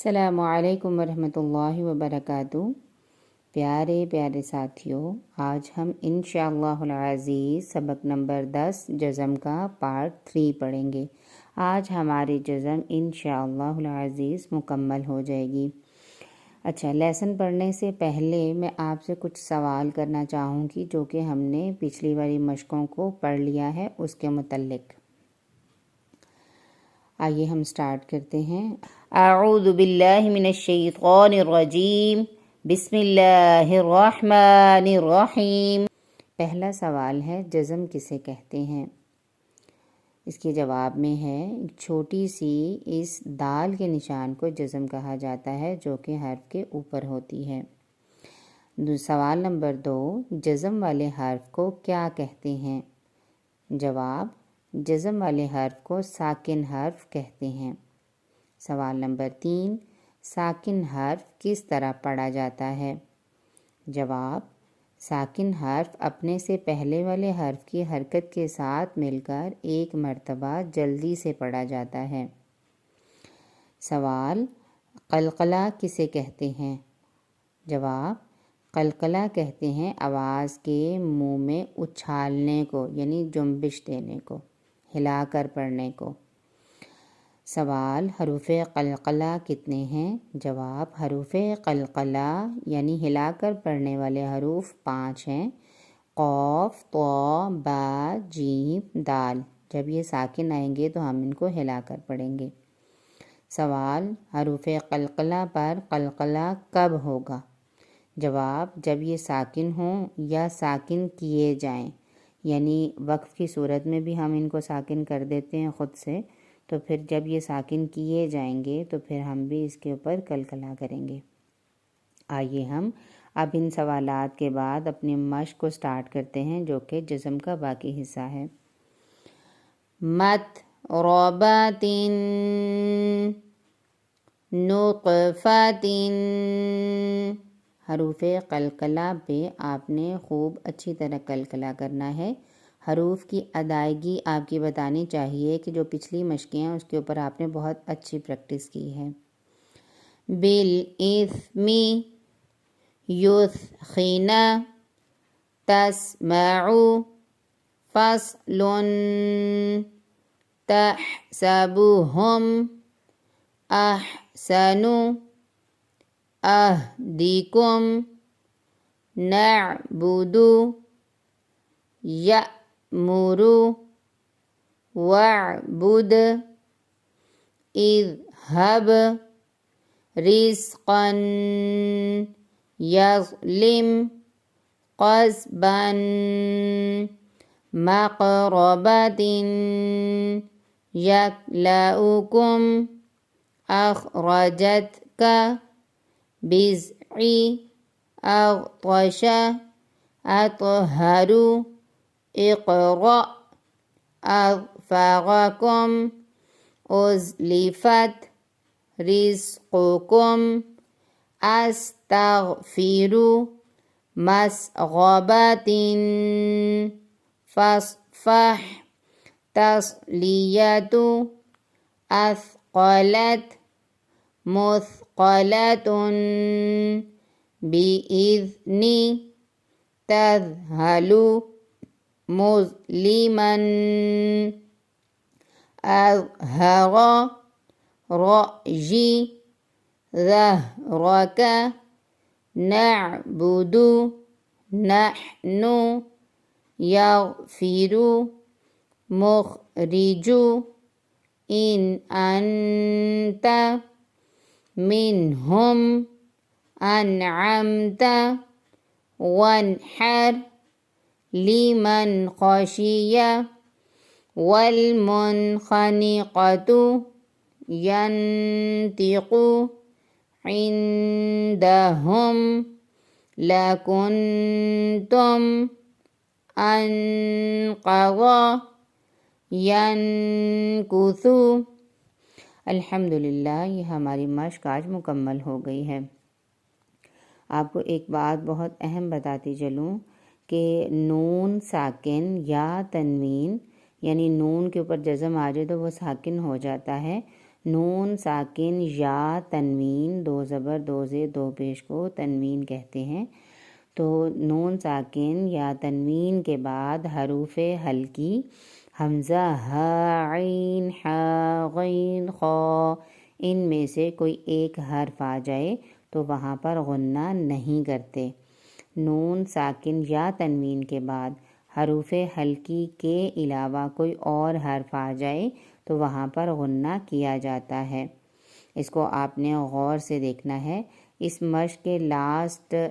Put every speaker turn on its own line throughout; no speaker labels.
السلام علیکم ورحمۃ اللہ وبرکاتہ۔ پیارے پیارے ساتھیوں، آج ہم انشاءاللہ العزیز سبق نمبر 10 جزم کا پارٹ 3 پڑھیں گے۔ آج ہماری جزم انشاءاللہ العزیز مکمل ہو جائے گی۔ اچھا، لیسن پڑھنے سے پہلے میں آپ سے کچھ سوال کرنا چاہوں گی جو کہ ہم نے پچھلی والی مشقوں کو پڑھ لیا ہے، اس کے متعلق۔ آئیے ہم سٹارٹ کرتے ہیں۔ اعوذ باللہ من الشیطان الرجیم، بسم اللہ الرحمن الرحیم۔ پہلا سوال ہے، جزم کسے کہتے ہیں؟ اس کے جواب میں ہے، چھوٹی سی اس دال کے نشان کو جزم کہا جاتا ہے جو کہ حرف کے اوپر ہوتی ہے۔ سوال نمبر 2، جزم والے حرف کو کیا کہتے ہیں؟ جواب، جزم والے حرف کو ساکن حرف کہتے ہیں۔ سوال نمبر 3، ساکن حرف کس طرح پڑھا جاتا ہے؟ جواب، ساکن حرف اپنے سے پہلے والے حرف کی حرکت کے ساتھ مل کر ایک مرتبہ جلدی سے پڑھا جاتا ہے۔ سوال، قلقلہ کسے کہتے ہیں؟ جواب، قلقلہ کہتے ہیں آواز کے منہ میں اچھالنے کو، یعنی جنبش دینے کو، ہلا کر پڑھنے کو۔ سوال، حروف قلقلہ کتنے ہیں؟ جواب، حروف قلقلہ یعنی ہلا کر پڑھنے والے حروف 5 ہیں، قاف، طا، با، جیم، دال۔ جب یہ ساکن آئیں گے تو ہم ان کو ہلا کر پڑھیں گے۔ سوال، حروف قلقلہ پر قلقلہ کب ہوگا؟ جواب، جب یہ ساکن ہوں یا ساکن کیے جائیں، یعنی وقف کی صورت میں بھی ہم ان کو ساکن کر دیتے ہیں خود سے، تو پھر جب یہ ساکن کیے جائیں گے تو پھر ہم بھی اس کے اوپر قلقلہ کریں گے۔ آئیے ہم اب ان سوالات کے بعد اپنی مشق کو سٹارٹ کرتے ہیں جو کہ جزم کا باقی حصہ ہے۔ متربۃ، نطفۃ۔ حروف قلقلہ پہ آپ نے خوب اچھی طرح قلقلہ کرنا ہے۔ حروف کی ادائیگی آپ کی بتانی چاہیے کہ جو پچھلی مشقیں ہیں اس کے اوپر آپ نے بہت اچھی پریکٹس کی ہے۔ بالاسم یثخن، تسمع، فصل، تحسبهم، احسن، اهدکم، نعبد، یأمر، واعبد، اذهب، رزقا، یظلم، قصبا، مقربۃ، یکلؤکم، اخرجتک، بضع، اغطش، اطہر، اقرأ، اظفرکم، ازلفت، رزقکم، استغفر، مسغبۃ، فاصفح، تصلیۃ، اثقلت، مثقلۃ، بإذن، تذہل، مظلما، اظہر، رأی، ظہرک، نعبد، نحن، یغفر، مخرج، ان انت، منہم، انعمت، وانحر، لمن خشی، والمنخنقۃ، ینطق، عندهم، لکنتم، انقض، ینکث۔ الحمدللہ، یہ ہماری مشق آج مکمل ہو گئی ہے۔ آپ کو ایک بات بہت اہم بتاتی چلوں کہ نون ساکن یا تنوین، یعنی نون کے اوپر جزم آ جائے تو وہ ساکن ہو جاتا ہے، نون ساکن یا تنوین، دو زبر دو زیر دو پیش کو تنوین کہتے ہیں۔ تو نون ساکن یا تنوین کے بعد حروف ہلکی حمزہ، ہا، عین، حا، غین، خا، ان میں سے کوئی ایک حرف آ جائے تو وہاں پر غنہ نہیں کرتے۔ نون ساکن یا تنوین کے بعد حروف ہلکی کے علاوہ کوئی اور حرف آ جائے تو وہاں پر غنہ کیا جاتا ہے۔ اس کو آپ نے غور سے دیکھنا ہے۔ اس مشق کے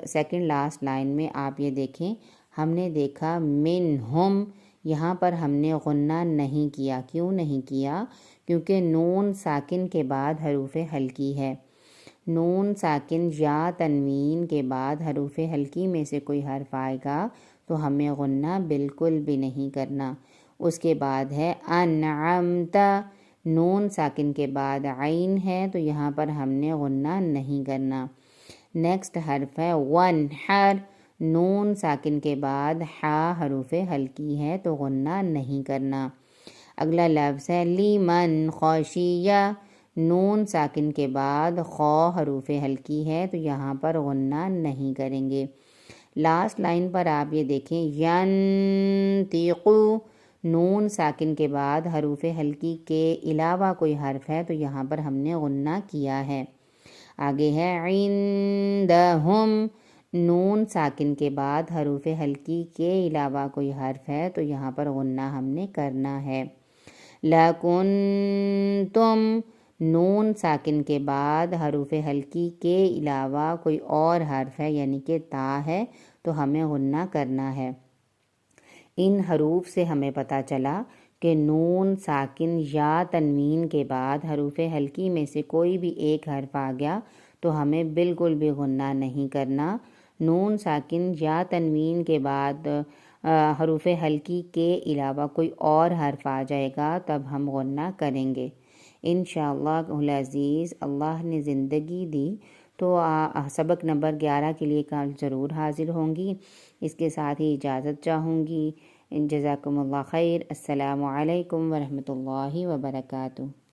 سیکنڈ لاسٹ لائن میں آپ یہ دیکھیں، ہم نے دیکھا منہم، یہاں پر ہم نے غنہ نہیں کیا۔ کیوں نہیں کیا؟ کیونکہ نون ساکن کے بعد حروف ہلکی ہے۔ نون ساکن یا تنوین کے بعد حروف ہلکی میں سے کوئی حرف آئے گا تو ہمیں غنہ بالکل بھی نہیں کرنا۔ اس کے بعد ہے انعمت، نون ساکن کے بعد عین ہے تو یہاں پر ہم نے غنہ نہیں کرنا۔ نیکسٹ حرف ہے ونحر، نون ساکن کے بعد حا حروف ہلکی ہے تو غنہ نہیں کرنا۔ اگلا لفظ ہے لیمن خشیہ، نون ساکن کے بعد خا حروف ہلکی ہے تو یہاں پر غنہ نہیں کریں گے۔ لاسٹ لائن پر آپ یہ دیکھیں ینطقو، نون ساکن کے بعد حروف ہلکی کے علاوہ کوئی حرف ہے تو یہاں پر ہم نے غنہ کیا ہے۔ آگے ہے عندہم، نون ساکن کے بعد حروف ہلکی کے علاوہ کوئی حرف ہے تو یہاں پر غنہ ہم نے کرنا ہے۔ لکنتم، نون ساکن کے بعد حروف ہلکی کے علاوہ کوئی اور حرف ہے یعنی کہ تا ہے تو ہمیں غنہ کرنا ہے۔ ان حروف سے ہمیں پتہ چلا کہ نون ساکن یا تنوین کے بعد حروف ہلکی میں سے کوئی بھی ایک حرف آ گیا تو ہمیں بالکل بھی غنہ نہیں کرنا۔ نون ساکن یا تنوین کے بعد حروف ہلکی کے علاوہ کوئی اور حرف آ جائے گا تب ہم غنہ کریں گے۔ انشاءاللہ العزیز اللہ نے زندگی دی تو سبق نمبر 11 کے لیے کل ضرور حاضر ہوں گی۔ اس کے ساتھ ہی اجازت چاہوں گی۔ جزاکم اللہ خیر۔ السلام علیکم ورحمۃ اللہ وبرکاتہ۔